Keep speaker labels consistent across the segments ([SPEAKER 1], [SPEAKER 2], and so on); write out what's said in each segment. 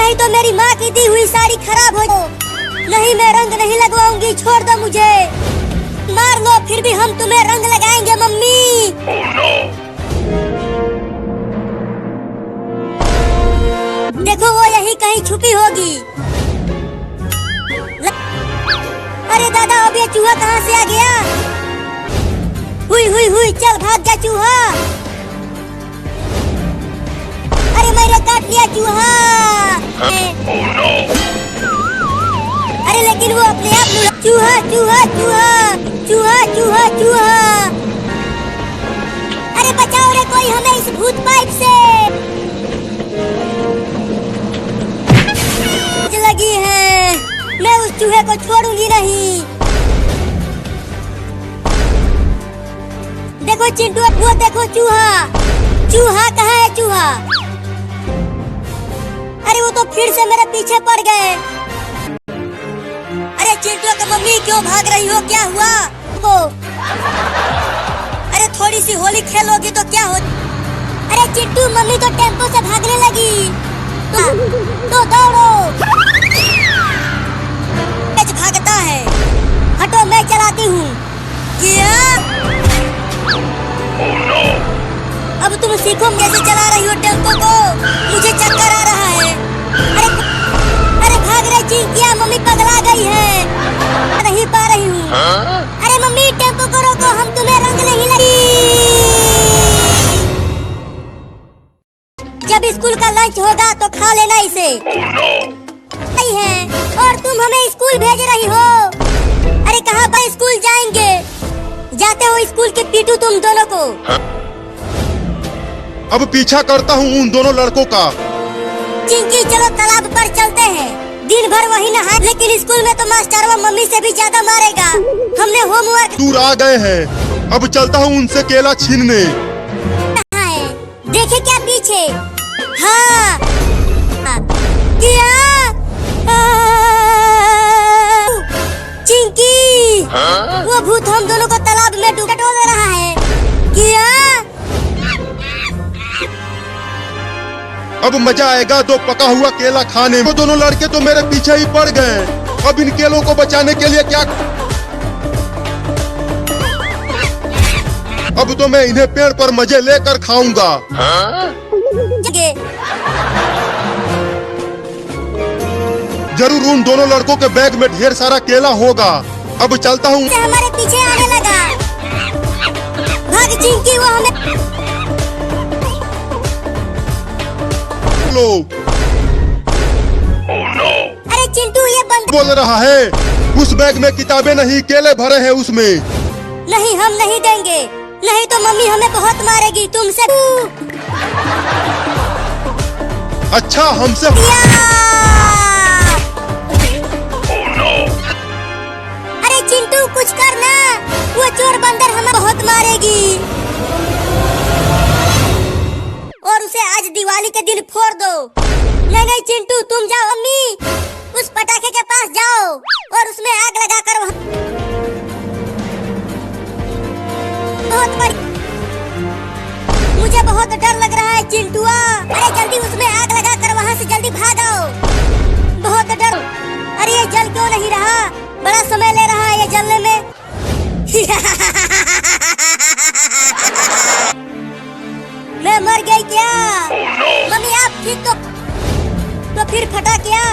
[SPEAKER 1] नहीं तो मेरी माँ की दी हुई साड़ी खराब हो। नहीं, मैं रंग नहीं लगवाऊंगी, छोड़ दो मुझे। मार लो, फिर भी हम तुम्हें रंग लगाएंगे मम्मी। देखो वो यही कहीं छुपी होगी। अरे दादा, अब ये चूहा कहाँ से आ गया? हुई हुई हुई, चल भाग जा चूहा। अरे मैंने काट लिया चूहा। अरे लेकिन वो अपने आप चूहा चूहा चूहा चूहा चूहा चूहा। अरे बचाओ रे कोई हमें इस भूत पाइप से। लगी है, मैं उस चूहे को छोड़ूंगी नहीं। देखो चिंटू, वो देखो चूहा। चूहा कहाँ है चूहा? अरे वो तो फिर से मेरे पीछे पड़ गए। अरे चिंटू की मम्मी, क्यों भाग रही हो? क्या हुआ? अरे थोड़ी सी होली खेलोगी तो क्या हो? अरे चिंटू, मम्मी तो टेम्पो से भागने लगी। तो दौड़ो। भागता है, हटो मैं चलाती हूँ। क्या? अब तुम सीखो कैसे चला रही हो टेम्पो को। मुझे चक्कर आ रहा है। अरे भाग रही चिंकिया, मम्मी पगला गई है। नहीं पा रही हूँ। अरे मम्मी टेम्पो को रोको, हम तुम्हें रंग नहीं लगी। जब स्कूल का लंच होगा तो खा लेना इसे। है और तुम हमें स्कूल भेज रही हो। अरे कहाँ पर स्कूल जाएंगे? जाते हो स्कूल के पीटू तुम दोनों को।
[SPEAKER 2] अब पीछा करता हूँ उन दोनों लड़कों का।
[SPEAKER 1] चिंकी, चलो तालाब पर चलते हैं। दिन भर वही नहाए, लेकिन स्कूल में तो मास्टर व मम्मी से भी ज्यादा मारेगा। हमने होमवर्क।
[SPEAKER 2] दूर आ गए हैं, अब चलता हूँ उनसे केला छीनने।
[SPEAKER 1] देखे क्या पीछे? हाँ, क्या? चिंकी, वो भूत हम दोनों को तालाब में डुबो रहा है। क्या?
[SPEAKER 2] अब मजा आएगा दो पका हुआ केला खाने में। वो दोनों लड़के तो मेरे पीछे ही पड़ गए। अब इन केलों को बचाने के लिए क्या? अब तो मैं इन्हें पेड़ पर मजे लेकर खाऊंगा। जरूर उन दोनों लड़कों के बैग में ढेर सारा केला होगा। अब चलता हूँ।
[SPEAKER 1] हमारे पीछे आने लगा। भाग चिंकी, वो हमें।
[SPEAKER 2] लो।
[SPEAKER 1] अरे चिंटू, ये बंद
[SPEAKER 2] बोल रहा है। उस बैग में किताबें नहीं, केले भरे हैं उसमें।
[SPEAKER 1] नहीं, हम नहीं देंगे। नहीं तो मम्मी हमें बहुत मारेगी तुमसे।
[SPEAKER 2] अच्छा, हमसे।
[SPEAKER 1] अरे चिंटू, कुछ करना। वो चोर बंदर हमें बहुत मारेगी। और उसे आज दिवाली के दिन फोड़ दो। नहीं नहीं चिंटू, तुम जाओ। अम्मी, उस पटाखे के पास जाओ और उसमें आग लगा कर मुझे बहुत डर लग रहा है चिंटुआ। अरे जल्दी उसमें आग लगा कर वहाँ से जल्दी भागो। बहुत डर। अरे ये जल क्यों नहीं रहा? बड़ा समय ले रहा है ये जलने में। मैं मर गई क्या? मम्मी आप ठीक तो फिर फटा क्या?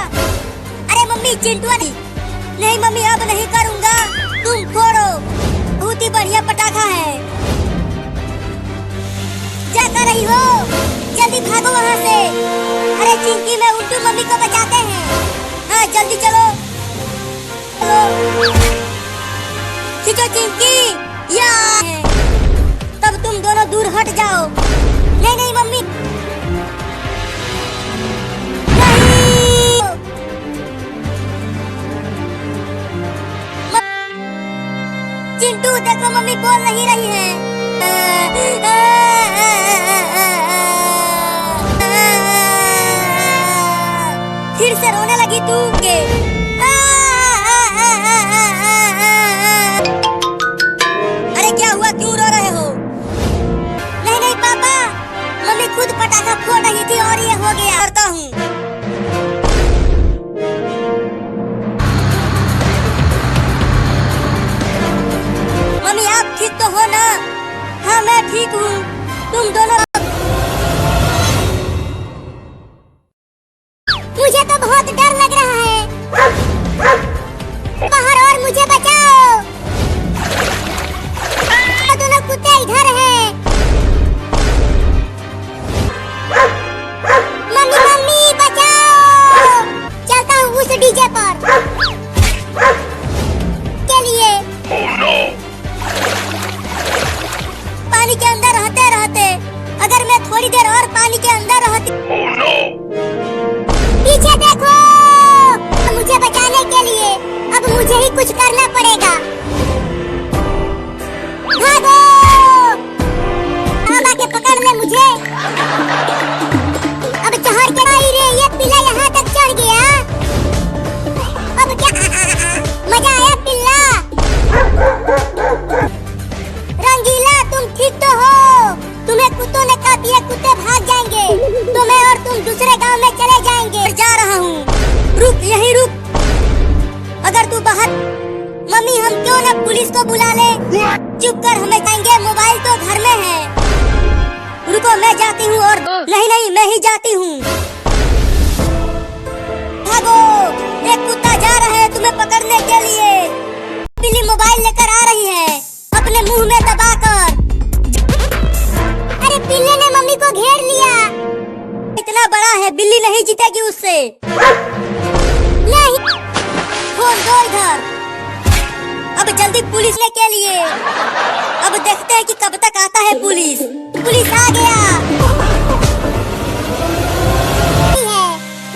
[SPEAKER 1] अरे मम्मी चिंटुआ नहीं मम्मी, अब नहीं करूँगा। तुम फोड़ो, बहुत ही बढ़िया पटाखा है। क्या कर रही हो? जल्दी भागो वहाँ से। अरे चिंकी, मैं उल्टू मम्मी को बचाते हैं। हाँ जल्दी चलो। खींचो चिंकी, या तब तुम दोनों दूर हट जाओ। नहीं नहीं मम्मी, नहीं। चिंटू देखो, मम्मी बोल नहीं रही है। फिर से रोने लगी तू के। अरे क्या हुआ, क्यों रो रहे हो? नहीं नहीं पापा, मम्मी खुद पटाखा फोड़ रही थी और ये हो गया। करता हूँ। यहीं रुक। अगर तू बाहर, मम्मी हम क्यों ना पुलिस को बुला ले। चुप कर, हमें जाएंगे, मोबाइल तो घर में है। रुको मैं जाती हूँ। और नहीं नहीं मैं ही जाती हूँ। भागो, एक कुत्ता जा रहा है तुम्हें पकड़ने के लिए। बिल्ली मोबाइल लेकर आ रही है अपने मुंह में दबाकर। अरे बिल्ली ने मम्मी को घेर लिया। इतना बड़ा है, बिल्ली नहीं जीतेगी उससे। नहीं, फोन दो इधर। अब जल्दी पुलिस ने के लिए। अब देखते हैं कि कब तक आता है पुलिस। पुलिस आ गया।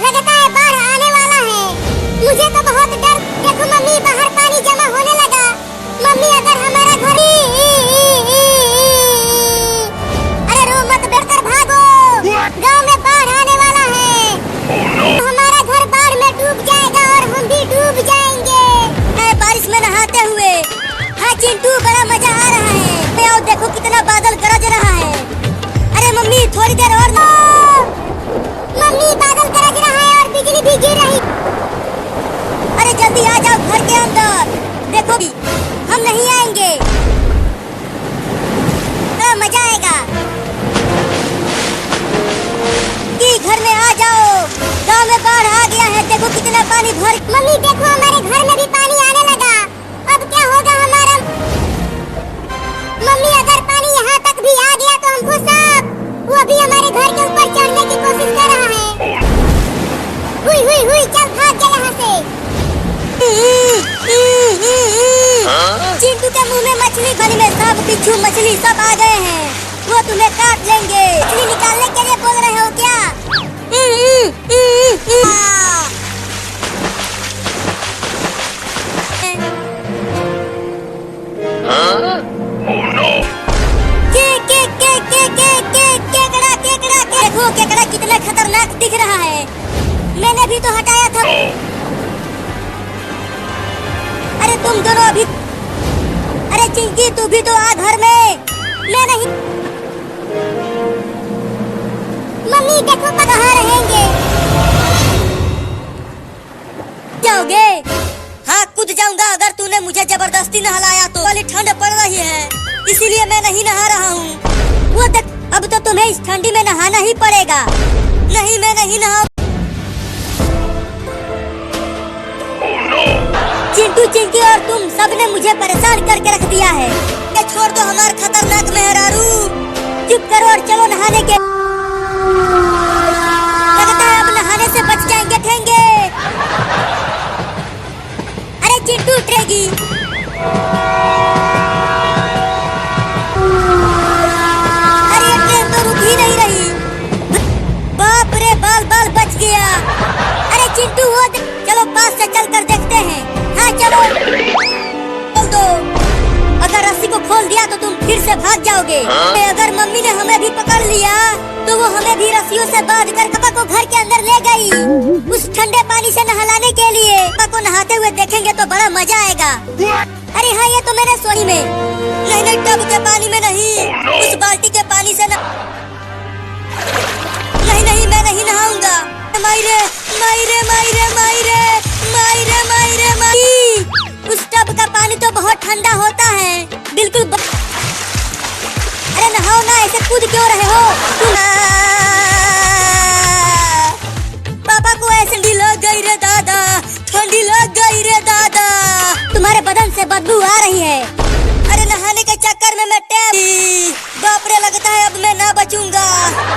[SPEAKER 1] लगता है बाढ़ आने वाला है। मुझे तो बहुत डर। देखो मम्मी, बाहर पानी जमा होने लगा। मम्मी अगर हमारा घर, अरे रो मत, डरकर भागो। गांव में बाढ़ आने वाला है। हमारा घर बाढ़ में डूब जाएगा और हम भी डूब जाएंगे। बारिश में नहाते हुए। हाँ चिंटू, बड़ा मजा आ रहा है। और देखो कितना बादल गरज रहा है। अरे मम्मी थोड़ी देर और। मम्मी बादल गरज रहा है और बिजली भी गिर रही। अरे जल्दी आ जाओ घर के अंदर। देखो भी हम नहीं आएंगे। मजा आएगा। कि घर में आ जाओ। गांव में बाढ़ आ गया है। देखो कितना पानी भर। मम्मी देखो हमारे घर में भी पानी आने लगा। अब क्या होगा हमारा। मम्मी अगर पानी यहाँ तक भी आ गया तो हमको सब, वो भी हमारे घर के ऊपर चढ़ने की कोशिश कर रहा है। हुई हुई हुई, चल भाग जा यहाँ से। चिंटू के मुंह में मछली, गली में सांप बिच्छू मछली सब आ गए हैं। वो तुम्हें काट लेंगे। मछली निकालने के लिए बोल रहे हो क्या। देखो केकड़ा कितना खतरनाक दिख रहा है। मैंने भी तो हटाया था। अरे तुम दोनों अभी। अरे चिंकी तू भी तो आ घर में। मैं नहीं। मम्मी देखो कहाँ रहेंगे। जाओगे? हाँ कूद जाऊंगा अगर तूने मुझे जबरदस्ती नहलाया तो। वाली ठंड पड़ रही है इसीलिए मैं नहीं नहा रहा हूँ। वो देख, अब तो तुम्हें इस ठंडी में नहाना ही पड़ेगा। नहीं मैं नहीं नहा। चिंटू चिंकी और तुम सबने मुझे परेशान करके रख दिया है। ये छोड़ दो हमार खतरनाक मेहरारू। चुप करो और चलो नहाने के। लगता है अब नहाने से बच जाएंगे ठेंगे। अरे चिंटू उठेगी। अरे ट्रेन तो रुक ही नहीं रही। बाप रे, बाल बाल बच गया। अरे चिंटू वो चलो पास से चल कर देखते हैं। हाँ चलो। खोल दो। अगर रस्सी को खोल दिया तो तुम फिर से भाग जाओगे। अगर मम्मी ने हमें भी पकड़ लिया तो वो हमें भी रस्सियों से बांध कर पापा को घर के अंदर ले गई उस ठंडे पानी से नहलाने के लिए। पापा को नहाते हुए देखेंगे तो बड़ा मजा आएगा। अरे हाँ ये तो मैंने सोई में। नहीं नहीं टब के पानी में नहीं, उस बाल्टी के पानी से नहीं नहीं मैं नहीं नहाऊंगा। मायरे मायरे मायरे मायरे मायरे मायरे मायरे। उस टब का पानी तो बहुत ठंडा होता है बिल्कुल। अरे नहाओ ना, ऐसे कूद क्यों रहे हो। पापा को ऐसे ठंडी लग गई रे दादा, ठंडी लग गई रे दादा। तुम्हारे बदन से बदबू आ रही है। अरे नहाने के चक्कर में मैं बाप रे, लगता है अब मैं ना बचूंगा।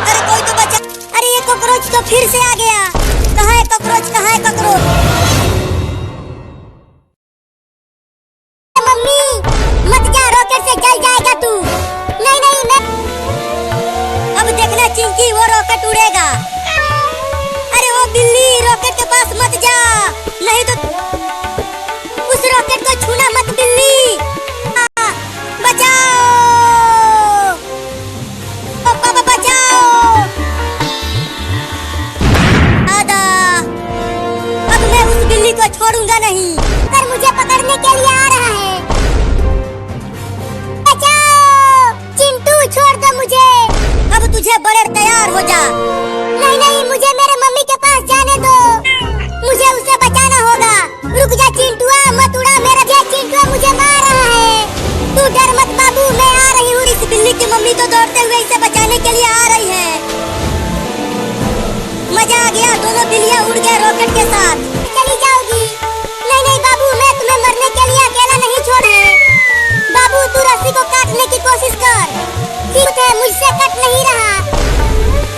[SPEAKER 1] अरे कोई तो बचा। अरे ये कॉकरोच तो फिर से आ गया। कहाँ है कॉकरोच, कहाँ है कॉकरोच। मम्मी मत जा, रॉकेट से जल जाएगा तू। नहीं नहीं मैं। अब देखना चिंकी, वो रॉकेट उड़ेगा। अरे वो बिल्ली, रॉकेट के पास मत जा, नहीं तो उस रॉकेट को छूना मत बिल्ली। बचाओ पापा, बचाओ दादा। अब मैं उस बिल्ली को छोड़ूंगा नहीं। पर मुझे पकड़ने के लिए आ रहा है। बचाओ चिंटू, छोड़ दो मुझे। अब तुझे बड़े तैयार हो जा। नहीं नहीं मुझे मेरे मम्मी के पास जाने दो। मुझे उसे बिल्ली तो दौड़ते हुए इसे बचाने के लिए आ रही है। मजा आ गया, दोनों बिल्लियां उड़ गए रॉकेट के साथ। चली जाओगी? नहीं नहीं बाबू, मैं तुम्हें मरने के लिए अकेला नहीं छोड़ा है। बाबू तू रस्सी को काटने की कोशिश कर, ठीक है मुझसे कट नहीं रहा।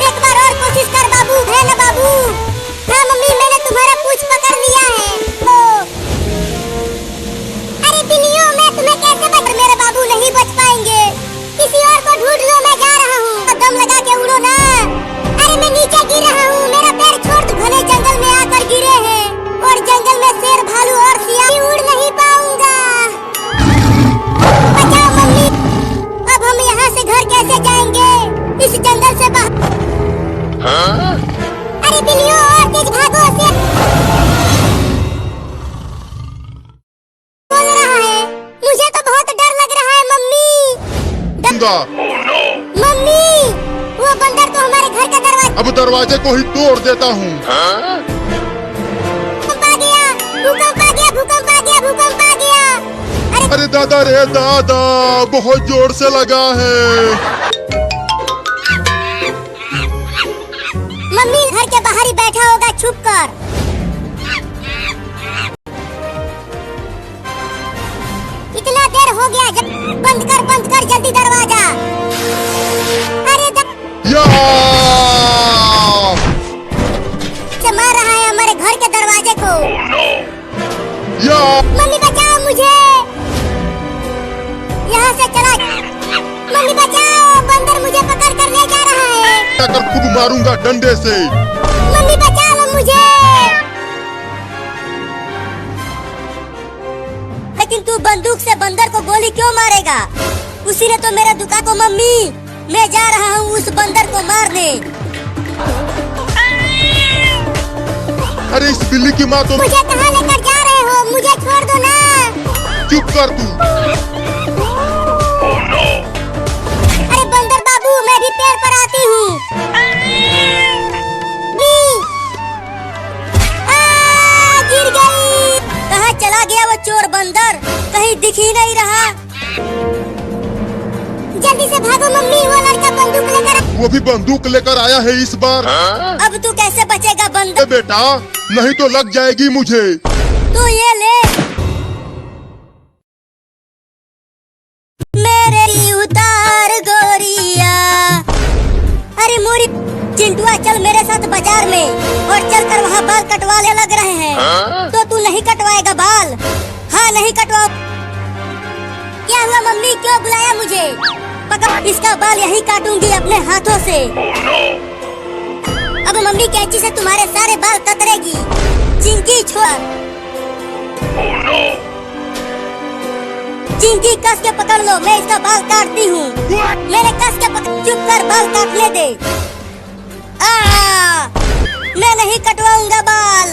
[SPEAKER 1] एक बार और कोशिश कर बाबू, है ना बाबू? हाँ मम्मी, मैंने तुम्हारा पूंछ पकड़ लिया है। अरे बिल्लियों, मैं तुम्हें कैसे बच, मेरे बाबू नहीं बच पाएंगे। किसी और को ढूंढ लो, मैं जा रहा हूँ। दम लगा के उड़ो ना। अरे मैं नीचे गिर रहा हूँ, मेरा पैर छोड़ दो। घने जंगल में आकर गिरे हैं और जंगल में शेर, भालू और सियार, उड़ नहीं पाऊंगा। बचाओ मम्मी, अब हम यहाँ से घर कैसे जाएंगे इस जंगल से बाहर? अरे बिल्लियों और तेज भागो, शेर बोल रहा है। मुझे तो बहुत डर लग रहा है मम्मी। मम्मी, वो बंदर तो हमारे घर का दरवाजा,
[SPEAKER 2] अब दरवाजे को ही तोड़ देता हूँ।
[SPEAKER 1] भूकंप आ गया, भूकंप आ गया, भूकंप आ गया, भूकंप आ गया।
[SPEAKER 2] अरे दादा रे दादा, बहुत जोर से लगा है।
[SPEAKER 1] मम्मी घर के बाहर ही बैठा होगा छुप कर। इतना देर हो गया, बंद कर जल्दी दरवाजा। अरे
[SPEAKER 2] या!
[SPEAKER 1] से मार रहा है हमारे घर के दरवाजे को।
[SPEAKER 2] या!
[SPEAKER 1] मम्मी बचाओ मुझे, यहाँ से चला। मम्मी बचाओ, बंदर मुझे पकड़ कर ले जा रहा है।
[SPEAKER 2] कर खूब मारूंगा डंडे से।
[SPEAKER 1] मम्मी बचाओ मुझे। लेकिन तू बंदूक से बंदर को गोली क्यों मारेगा? उसी ने तो मेरा दुका को। मम्मी मैं जा रहा हूँ उस बंदर को मारने।
[SPEAKER 2] अरे इस बिल्ली की माँ तो।
[SPEAKER 1] मुझे कहाँ लेकर जा रहे हो? मुझे छोड़ दो ना।
[SPEAKER 2] चुप कर तू।
[SPEAKER 1] अरे बंदर बाबू, मैं भी पेड़ पर आती हूँ। गिर गई। कहाँ चला गया वो चोर बंदर? कहीं दिख ही नहीं रहा। जल्दी से भागो मम्मी, वो लड़का बंदूक लेकर।
[SPEAKER 2] वो भी बंदूक लेकर आया है इस बार।
[SPEAKER 1] अब तू कैसे बचेगा बंदर?
[SPEAKER 2] बेटा नहीं तो लग जाएगी मुझे।
[SPEAKER 1] तू ये ले। मेरे उतार गोरिया। अरे मोरी चिंटुआ, चल मेरे साथ बाजार में और चल कर वहाँ बाल कटवाने लग रहे हैं। तो तू नहीं कटवाएगा बाल? हाँ नहीं कटवा। क्या हुआ मम्मी, क्यों बुलाया मुझे? पकड़, इसका बाल यही काटूंगी अपने हाथों से। अब मम्मी कैंची से तुम्हारे सारे बाल कतरेगी। चिंकी छोड़। चिंकी कस के पकड़ लो, मैं इसका बाल काटती हूँ। मैंने कस के पकड़। चुप कर, बाल काटने दे। मैं नहीं कटवाऊंगा बाल।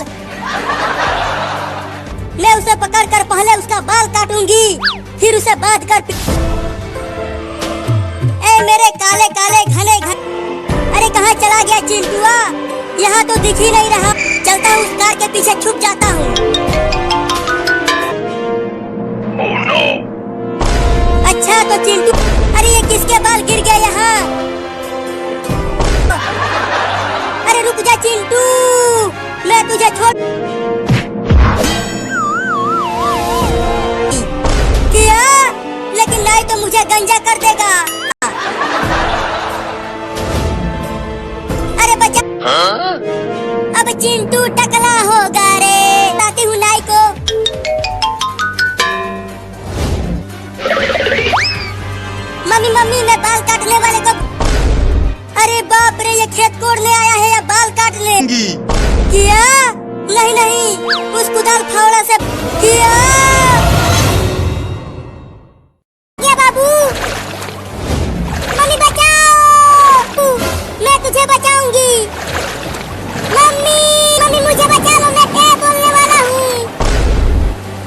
[SPEAKER 1] मैं उसे पकड़कर पहले उसका बाल काटूंगी, फिर उसे बांध कर। ए मेरे काले काले घने घने। अरे कहाँ चला गया चिंटुआ? यहाँ तो दिख ही नहीं रहा। चलता हूँ उस कार के पीछे छुप जाता हूँ। अच्छा तो चिंटू। अरे ये किसके बाल गिर गए यहाँ? अरे रुक जा चिंटू, मैं तुझे छोड़। किया, लेकिन नहीं तो मुझे गंजा कर देगा। अरे बचा। अब चिंटू टकला होगा रे। लाती हूँ नाई को। मम्मी मम्मी, मैं बाल काटने वाले को। अरे बाप रे, ये खेत कोड़ने आया है या बाल काटने? किया नहीं नहीं, उस कुदाल फावड़ा से किया। बाबू मम्मी बचाओ, मैं तुझे बचाऊंगी। मम्मी मम्मी मुझे बचा लो, मैं क्या बोलने वाला हूँ।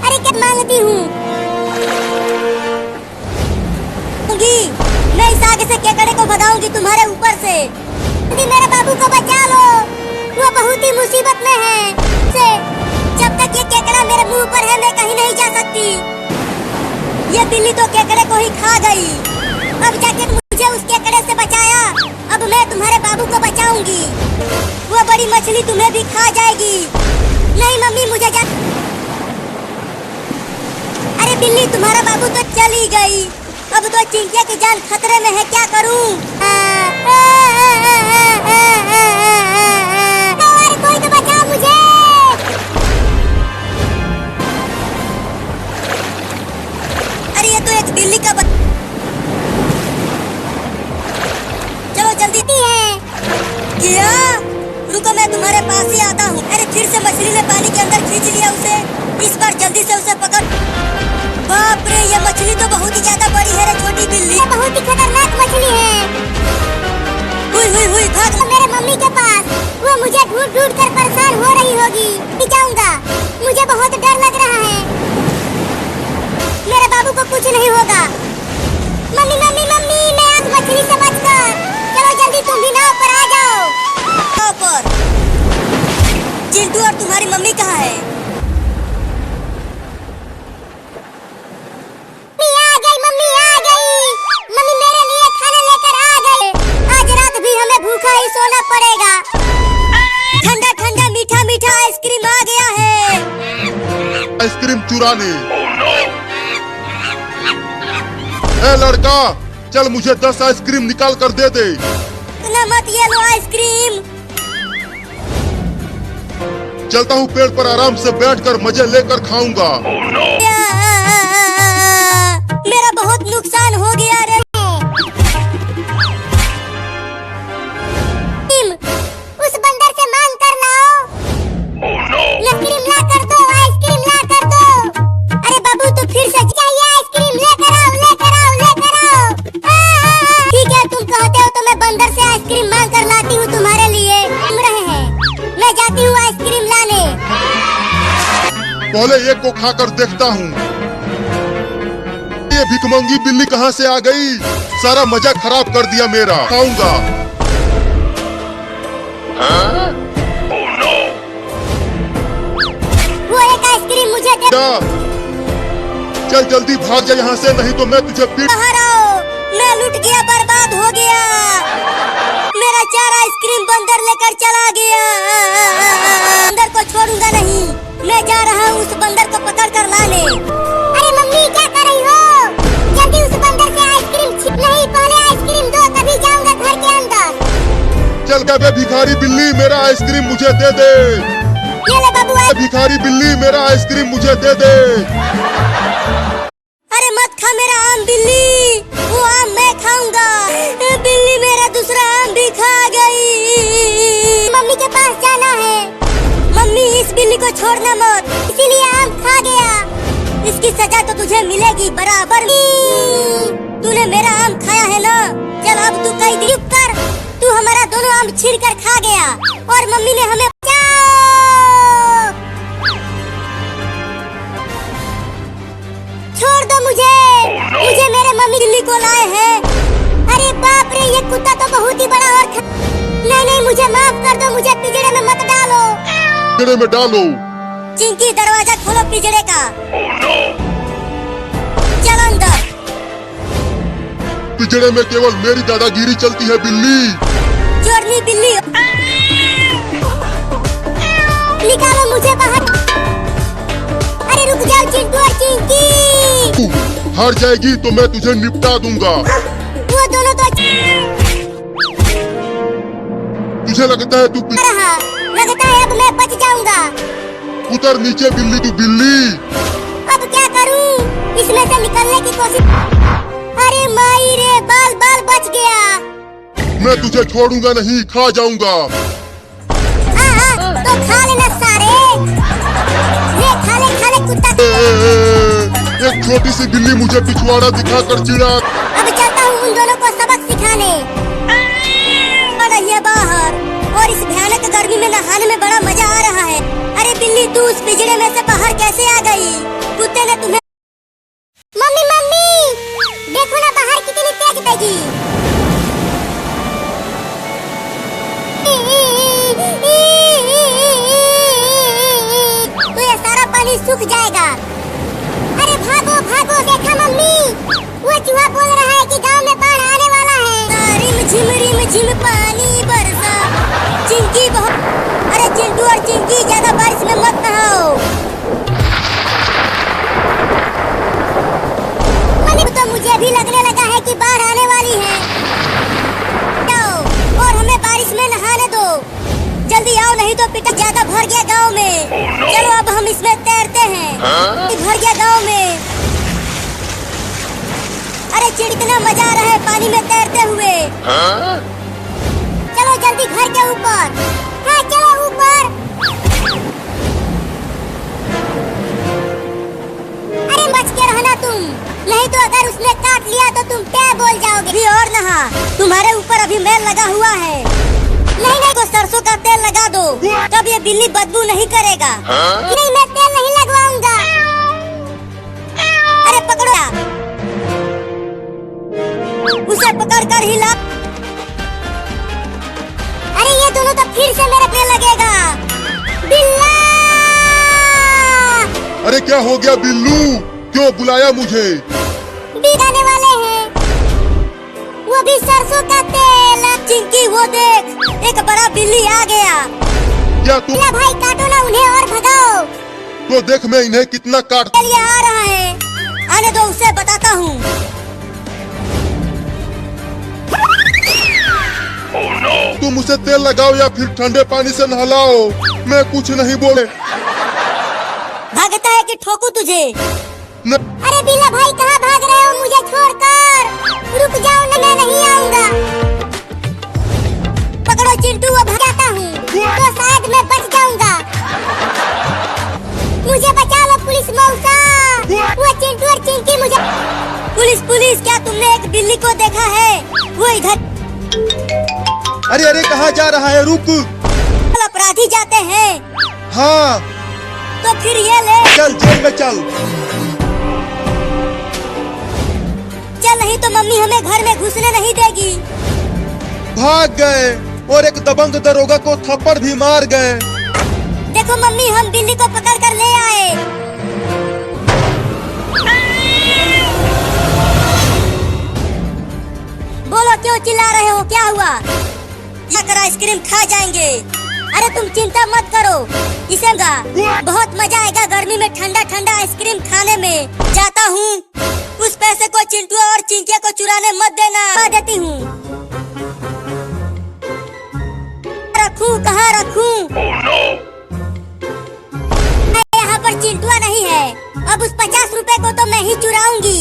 [SPEAKER 1] अरे क्या मांगती हूँ? मैं इस आगे से केकड़े को भगाऊंगी तुम्हारे ऊपर से। मेरे बाबू को बचा लो, वो बहुत ही मुसीबत में है। जब तक ये केकड़ा मेरे मुंह पर है, मैं कहीं नहीं जा सकती। ये बिल्ली तो केकड़े को ही खा गई। अब जाके मुझे मुझे उस केकड़े से बचाया, अब मैं तुम्हारे बाबू को बचाऊंगी। वो बड़ी मछली तुम्हें भी खा जाएगी। नहीं मम्मी मुझे जा। अरे बिल्ली तुम्हारा बाबू तो चली गई, अब तो चिंकिया की जान खतरे में है, क्या करूं? अरे कोई तो बचाओ मुझे। अरे ये तो एक बिल्ली का चलो जल्दी है। क्या? रुको मैं तुम्हारे पास ही आता हूँ। अरे फिर से मछली ने पानी के अंदर खींच लिया उसे। इस बार जल्दी से उसे पकड़। बाप रे ये मछली तो बहुत ही ज्यादा बड़ी है रे छोटी बिल्ली। ये बहुत ही खतरनाक मछली है। हुई भाग मेरे मम्मी के पास। वो मुझे ढूंढ ढूंढ कर परेशान हो रही होगी। मैं जाऊंगा, मुझे बहुत डर लग रहा है। मेरे बाबू को कुछ नहीं होगा। मम्मी मम्मी मम्मी मैं आज मछली से बचकर। चलो जल्दी तुम भी नाव पर आ जाओ। नाव पर? चिंटू और तुम्हारी मम्मी कहाँ है? मम्मी आ गई। मम्मी मेरे लिए खाना लेकर आ गई। आज रात भी हमें भूखा ही सोना पड़ेगा। ठंडा ठंडा मीठा मीठा आइसक्रीम आ गया है।
[SPEAKER 2] आइसक्रीम चुराने। ए लड़का, चल मुझे 10 आइसक्रीम निकाल कर दे दे।
[SPEAKER 1] इतना मत ये लो आइसक्रीम।
[SPEAKER 2] चलता हूँ, पेड़ पर आराम से बैठकर मजे लेकर खाऊंगा।
[SPEAKER 1] मेरा बहुत नुकसान हो गया रे। उस बंदर से मांग कर लाओ। आइसक्रीम ला कर दो, आइसक्रीम ला कर दो। अरे बाबू तो फिर से चाहिए आइसक्रीम, लेकर आओ लेकर आओ लेकर आओ। ठीक है तुम कहते हो तो मैं बंदर से आइसक्रीम मांग कर लाती हूँ तुम्हारे लिए। घूम रहे हैं, मैं जाती हूँ आइसक्रीम लाने।
[SPEAKER 2] पहले एक को खाकर देखता हूँ। ये भिखमंगी बिल्ली कहाँ से आ गई? सारा मजा खराब कर दिया मेरा। खाऊंगा।
[SPEAKER 1] वो एक आइसक्रीम मुझे दे।
[SPEAKER 2] चल जल्दी भाग जा यहाँ से, नहीं तो मैं तुझे पीट।
[SPEAKER 1] बाहर आओ, मैं लूट गया, बर्बाद हो गया। मेरा 4 आइसक्रीम बंदर लेकर चला गया। बंदर को छोड़ूंगा नहीं, मैं जा रहा हूँ उस बंदर को पकड़ कर लाने। अरे मम्मी क्या कर रही हो? जल्दी उस बंदर से आइसक्रीम नहीं, पहले आइसक्रीम दो तभी जाऊंगा घर के अंदर।
[SPEAKER 2] चल बे भिखारी बिल्ली, मेरा आइसक्रीम मुझे दे दे।
[SPEAKER 1] ये ले बाबू।
[SPEAKER 2] भिखारी बिल्ली मेरा आइसक्रीम मुझे दे दे।
[SPEAKER 1] अरे मत खा मेरा आम बिल्ली, वो आम मैं खाऊंगा। बिल्ली मेरा दूसरा आम भी खा गई। मम्मी के पास जाना है। मम्मी इस बिल्ली को छोड़ना मत, इसीलिए आम खा गया। इसकी सजा तो तुझे मिलेगी बराबर। तूने मेरा आम खाया है ना, चल अब तू कई दिन कर। तू हमारा दोनों आम छीन कर खा गया और मम्मी ने हमें बचाओ। छोड़ दो मुझे। मुझे मेरे मम्मी बिल्ली को लाए हैं। अरे बाप रे ये कुत्ता तो बहुत ही बड़ा और नहीं नहीं मुझे माफ कर दो, मुझे पिंजरे में मत डालो।
[SPEAKER 2] पिंजरे में डालो।
[SPEAKER 1] चिंकी दरवाजा खोलो पिंजरे का। चल अंदर।
[SPEAKER 2] पिंजरे में केवल मेरी दादागिरी चलती है बिल्ली।
[SPEAKER 1] चोरनी बिल्ली, निकालो मुझे बाहर। अरे रुक जाओ चिंटू और चिंकी।
[SPEAKER 2] हार जाएगी तो मैं तुझे निपटा दूंगा।
[SPEAKER 1] वो दोनों तो
[SPEAKER 2] तुझे लगता है तू
[SPEAKER 1] लगता है अब मैं बच जाऊंगा।
[SPEAKER 2] उतर नीचे बिल्ली, तू बिल्ली।
[SPEAKER 1] अब क्या करूं? इसमें से निकलने की कोशिश। अरे माई रे, बाल बाल बच गया।
[SPEAKER 2] मैं तुझे छोड़ूंगा नहीं, खा जाऊंगा।
[SPEAKER 1] तो खा लेना सारे। ले खा ले कुत्ता।
[SPEAKER 2] एक छोटी सी बिल्ली मुझे पिछवाड़ा दिखाकर चिढ़ा।
[SPEAKER 1] अब चलता हूँ उन दोनों को सबक सिखाने। रहिए बाहर, और इस भयानक गर्मी में नहाने में बड़ा मजा आ रहा है। अरे बिल्ली तू उस पिंजरे में से बाहर कैसे आ गई? कुत्ते ने तुम्हें। मम्मी मम्मी देखो ना बाहर कितनी तेज बगी। तो ये सारा पानी सूख जाएगा। अरे भागो भागो, देखा मम्मी वो चूहा बोल रहा है कि गांव में बाढ़ आने वाला है। और चिंकी ज्यादा बारिश में मत नहाओ। तो मुझे भी लगने लगा है कि बाढ़ आने वाली है। जाओ और हमें बारिश में नहाने दो। जल्दी आओ नहीं तो पिटा ज्यादा भर गया गांव में। चलो अब हम इसमें तैरते हैं। भर गया गांव में। अरे चिड़कना मजा आ रहा है पानी में तैरते हुए। चलो जल्दी घर के ऊपर। हाँ चलो ऊपर। अरे बच के रहना तुम, नहीं तो अगर उसने काट लिया तो तुम क्या बोल जाओगे। भी और नहा, तुम्हारे ऊपर अभी मैल लगा हुआ है। नहीं नहीं तो सरसों का तेल लगा दो, तब ये बिल्ली बदबू नहीं करेगा। नहीं मैं तेल नहीं लगवाऊंगा। अरे पकड़ो, उसे पकड़ कर हिला। अरे ये दोनों तो फिर से मेरे पे लगेगा। बिल्ला!
[SPEAKER 2] अरे क्या हो गया बिल्लू, क्यों बुलाया मुझे?
[SPEAKER 1] बिगाने वाले हैं, वो भी सरसों का तेल। चिंकी वो देख, एक बड़ा बिल्ली आ गया।
[SPEAKER 2] क्या तुम?
[SPEAKER 1] भाई काटो ना उन्हें और भगाओ।
[SPEAKER 2] तो देख मैं इन्हें कितना काट।
[SPEAKER 1] चलिए आ रहा है, आने दो उसे बताता हूँ।
[SPEAKER 2] तुम उसे तेल लगाओ या फिर ठंडे पानी से नहलाओ, मैं कुछ नहीं बोले।
[SPEAKER 1] भागता है कि ठोकू तुझे?
[SPEAKER 2] न...
[SPEAKER 1] अरे बिल्ला भाई कहाँ भाग रहे हो मुझे छोड़कर? रुक जाओ ना, मैं नहीं आऊंगा। पकड़ो चिंटू, वो भगाता हूँ तो शायद मैं बच जाऊंगा। मुझे बचा लो पुलिस मौसा। वो चिंटू और चिंकी मुझे। पुलिस पुलिस, क्या तुमने एक बिल्ली को देखा है? वो इधर।
[SPEAKER 2] अरे अरे कहाँ जा रहा है? रुक।
[SPEAKER 1] अपराधी जाते हैं।
[SPEAKER 2] हाँ
[SPEAKER 1] तो फिर ये ले।
[SPEAKER 2] चल जेल में चल।
[SPEAKER 1] चल नहीं तो मम्मी हमें घर में घुसने नहीं देगी।
[SPEAKER 2] भाग गए और एक दबंग दरोगा को थप्पड़ भी मार गए।
[SPEAKER 1] देखो मम्मी, हम बिल्ली को पकड़ कर ले आए। बोलो क्यों चिल्ला रहे हो, क्या हुआ? जाकर आइसक्रीम खा जाएंगे। अरे तुम चिंता मत करो, इसे बहुत मजा आएगा गर्मी में ठंडा ठंडा आइसक्रीम खाने में। जाता हूँ, उस पैसे को चिंटू और चिंकिया को चुराने मत देना। देती हूँ। रखूं कहाँ रखूं? यहाँ पर चिंटुआ नहीं है। अब उस 50 रुपए को तो मैं ही चुराऊंगी।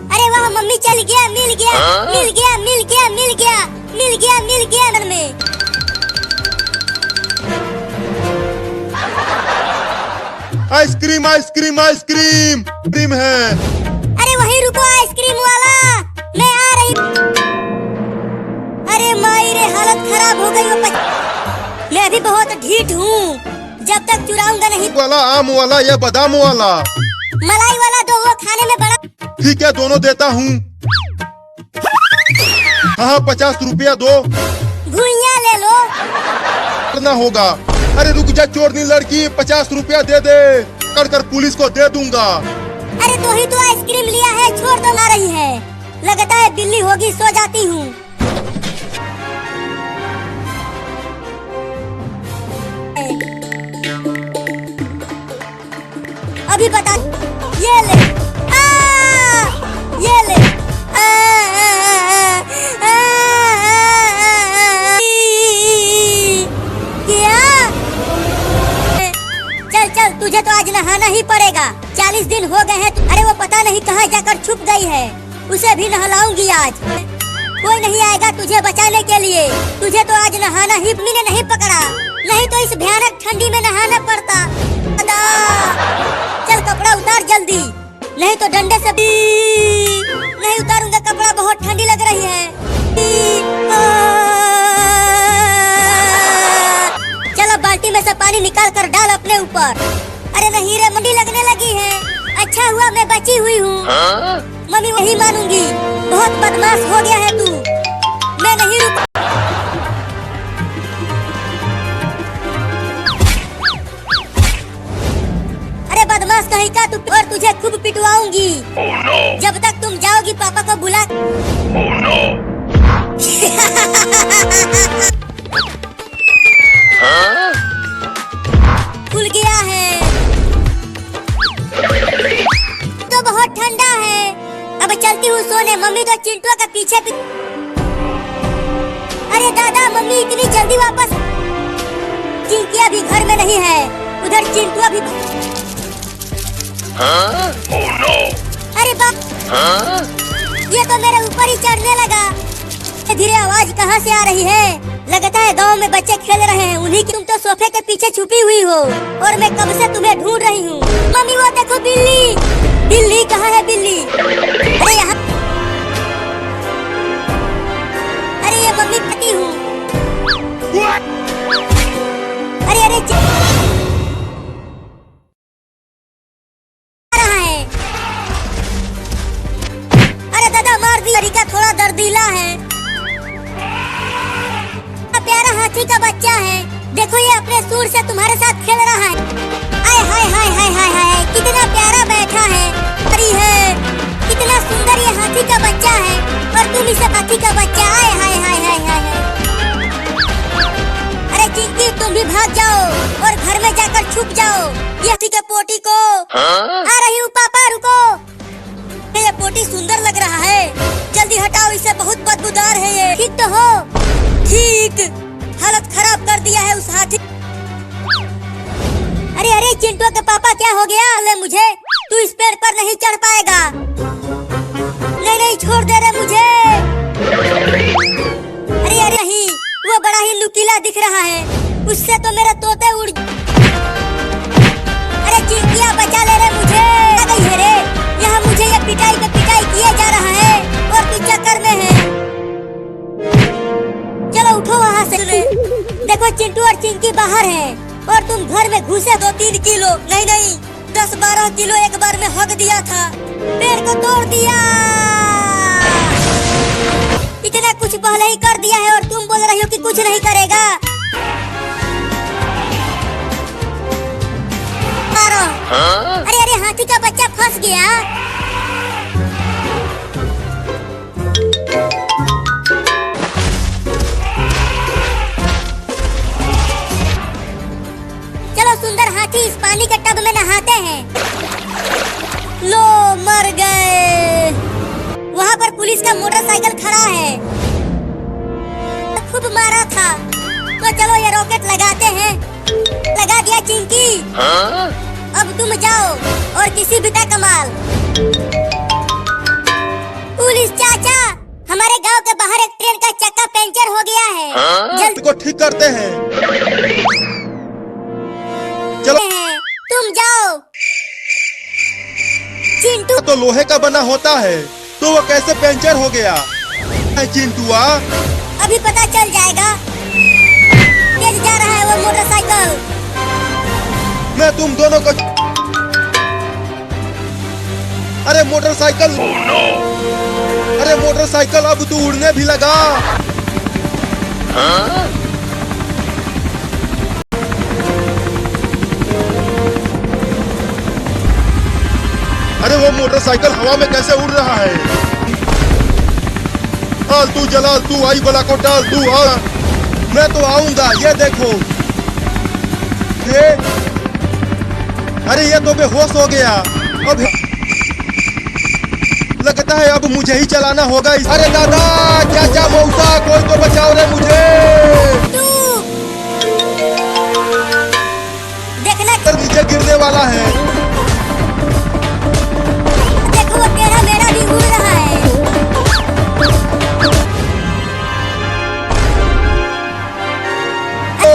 [SPEAKER 1] अरे वाह मम्मी, चल गया, मिल गया, मिल गया, मिल गया, मिल गया, मिल गया, मिल गया घर में।
[SPEAKER 2] आइसक्रीम आइसक्रीम आइसक्रीम क्रीम है।
[SPEAKER 1] अरे वहीं रुको आइसक्रीम वाला, मैं आ रही। अरे माई रे, हालत खराब हो गई। मैं भी बहुत ढीठ हूँ, जब तक चुराऊंगा नहीं।
[SPEAKER 2] वाला आम वाला या बादाम वाला?
[SPEAKER 1] मलाई वाला दो, वो खाने में बड़ा।
[SPEAKER 2] ठीक है दोनों देता हूँ। हाँ 50 रुपया दो।
[SPEAKER 1] भुइयां ले लो।
[SPEAKER 2] करना होगा। अरे रुक जा चोरनी लड़की, 50 रुपया दे दे, कर कर पुलिस को दे दूंगा।
[SPEAKER 1] अरे तो ही तो आइसक्रीम लिया है, छोड़ दो। ना रही है, लगता है बिल्ली होगी। सो जाती हूँ। अभी बता। ये ले, ये ले। क्या? चल चल, तुझे तो आज नहाना ही पड़ेगा। 40 दिन हो गए हैं। अरे वो पता नहीं कहाँ जाकर छुप गई है, उसे भी नहलाऊंगी आज। कोई नहीं आएगा तुझे बचाने के लिए। तुझे तो आज नहाना ही। मम्मी ने नहीं पकड़ा, नहीं तो इस भयानक ठंडी में नहाना पड़ता। चल कपड़ा उतार जल्दी, नहीं तो डंडे से भी नहीं उतारूंगा। कपड़ा बहुत ठंडी लग रही है। चलो बाल्टी में से पानी निकाल कर डाल अपने ऊपर। अरे नहीं रे, मंडी लगने लगी है। अच्छा हुआ मैं बची हुई हूँ। मम्मी वही मानूंगी, बहुत बदमाश हो गया है तू। मैं नहीं रुक। अरे बदमाश कहीं का तू, और तुझे खूब पिटवाऊंगी। जब तक तुम जाओगी पापा को बुला। नहीं तो चिंटुआ का पीछे अरे दादा मम्मी इतनी जल्दी वापस। चिंकिया भी घर में नहीं है, उधर चिंटुआ भी।
[SPEAKER 3] Oh no!
[SPEAKER 1] अरे बाप, ये तो मेरे ऊपर ही चढ़ने लगा। धीरे आवाज कहाँ से आ रही है? लगता है गांव में बच्चे खेल रहे हैं, उन्हीं की। तुम तो सोफे के पीछे छुपी हुई हो और मैं कब से तुम्हें ढूंढ रही हूँ। मम्मी वो देखो बिल्ली। बिल्ली कहाँ है बिल्ली? अरे यहाँ। अरे ये मम्मी पति हूँ। अरे अरे रहा है। अरे दादा मार दी। तरीका थोड़ा दर्दीला है। प्यारा हाथी का बच्चा है, देखो ये अपने सूर से तुम्हारे साथ खेल रहा है। आय हाय हाय हाय हाय हाय, कितना प्यारा बैठा है। अरे है कितना सुंदर ये हाथी का बच्चा है और तुम इसे हाथी का बच्चा। आय हाय हाय हाय हाय। अरे चिंकी तुम भी भाग जाओ और घर में जाकर छुप जाओ। ये हाथी के पोटी को। आ रही हूँ पापा, रुको। ये पोटी सुंदर लग रहा है, जल्दी हटाओ इसे, बहुत बदबूदार है ये। ठीक तो हो? ठीक, हालत खराब कर दिया है उस हाथी। अरे अरे चिंटू के पापा क्या हो गया? ले मुझे, तू इस पेड़ पर नहीं चढ़ पाएगा। नहीं नहीं छोड़ दे रे मुझे। अरे अरे नहीं, वो बड़ा ही नुकीला दिख रहा है, उससे तो मेरे तोते उड़। अरे चिंकिया बचा ले रे मुझे। आ गई है रे, यहाँ मुझे ये पिटाई पे पिटाई किया जा रहा है और तू चक्कर में है। चलो उठो वहाँ से। देखो चिंटू और चिंकी बाहर हैं और तुम घर में घुसे 2-3 किलो, नहीं नहीं 10-12 किलो एक बार में हक दिया था। पेड़ को तोड़ दिया। इतना कुछ पहले ही कर दिया है और तुम बोल रही हो कि कुछ नहीं करेगा। मारो। अरे अरे हाथी का बच्चा फंस गया। चलो सुंदर हाथी, इस पानी के टब में नहाते हैं। लो मर गए। वहाँ पर पुलिस का मोटरसाइकिल खड़ा है, खूब मारा था। तो चलो ये रॉकेट लगाते हैं। लगा दिया चिंकी। अब तुम जाओ और किसी भी का कमाल। पुलिस चाचा, हमारे गांव के बाहर एक ट्रेन का चक्का पंचर हो गया है, जल्दी
[SPEAKER 2] को ठीक करते हैं। चलो
[SPEAKER 1] तुम जाओ। चिंटू
[SPEAKER 2] तो लोहे का बना होता है, तो वो कैसे पंचर हो गया? चिंटुआ
[SPEAKER 1] अभी पता चल जाएगा। तेज जा रहा है वो मोटरसाइकिल।
[SPEAKER 2] मैं तुम दोनों को। अरे मोटरसाइकिल। अरे मोटरसाइकिल अब तू उड़ने भी लगा। अरे वो मोटरसाइकिल हवा में कैसे उड़ रहा है? डाल तू जलाल, तू आई बला को डाल तू। आ मैं तो आऊंगा, ये देखो। अरे ये तो बेहोश हो गया। अब लगता है अब मुझे ही चलाना होगा। अरे दादा, चाचा, मौसा, कोई तो बचाओ रे मुझे।
[SPEAKER 1] देखना
[SPEAKER 2] नीचे गिरने वाला है।
[SPEAKER 1] देखो वो टेढ़ा मेढ़ा भी उड़ रहा है।
[SPEAKER 2] ओ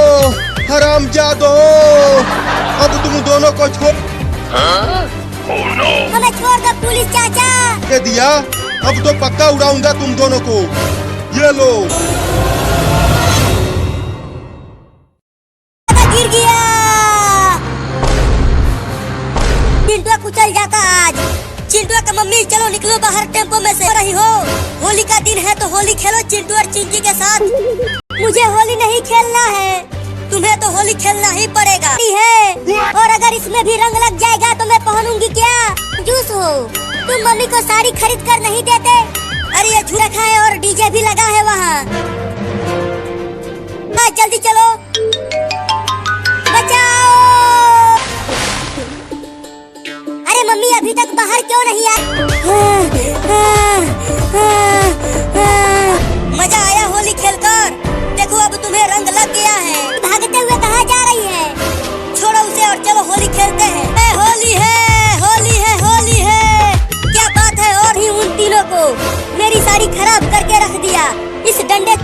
[SPEAKER 2] हरामजादो, अब तुम दोनों को छोड़।
[SPEAKER 1] हमें छोड़ दो पुलिस चाचा।
[SPEAKER 2] के दिया, अब तो पक्का उड़ाऊंगा तुम दोनों को। ये लो।
[SPEAKER 1] गिर गया। चिंटुआ कुचल जाता आज। चिंटुआ का मम्मी, चलो निकलो बाहर टेम्पो में से। रही हो, होली का दिन है तो होली खेलो चिंटू और चिंकी के साथ। मुझे होली नहीं खेलना है, तुम्हें तो होली खेलना ही पड़ेगा। है और अगर इसमें भी रंग लग जाएगा तो मैं पहनूंगी क्या? जूस हो तुम मम्मी को साड़ी खरीद कर नहीं देते? अरे ये झूला खाए और डीजे भी लगा है वहाँ। जल्दी चलो, बचाओ। अरे मम्मी अभी तक बाहर क्यों नहीं आई? रंग लग गया है। भागते हुए कहाँ जा रही है? छोड़ो उसे और चलो होली खेलते हैं। होली है, होली है, होली है। क्या बात है, और ही उन तीनों को मेरी साड़ी खराब करके रख दिया। इस डंडे,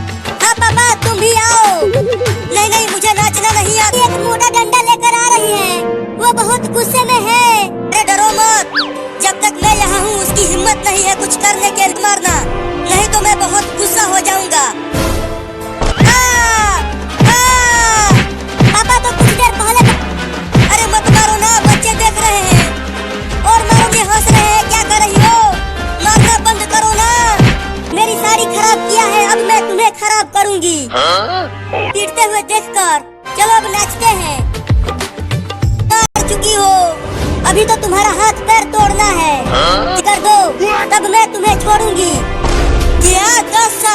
[SPEAKER 1] हाँ पापा तुम भी आओ। नहीं नहीं, मुझे नाचना नहीं आता। एक मोटा डंडा लेकर आ रही है, वो बहुत गुस्से में है। अरे डरो मत, जब तक मैं यहाँ हूँ उसकी हिम्मत नहीं है कुछ करने के लिए। मारना नहीं तो मैं बहुत गुस्सा हो जाऊंगा। पापा तो कुछ देर पहले, अरे मत मारो ना, बच्चे देख रहे हैं। और मारोगे, हंस रहे हैं, क्या कर रही हो? मारना बंद करो ना। मेरी साड़ी खराब किया है, अब मैं तुम्हें खराब करूंगी। पीटते हुए देखकर चलो अब नाचते हैं। कर चुकी हो, अभी तो तुम्हारा हाथ पैर तोड़ना है। कर दो, तब मैं तुम्हें छोड़ूंगी। क्या 10 साल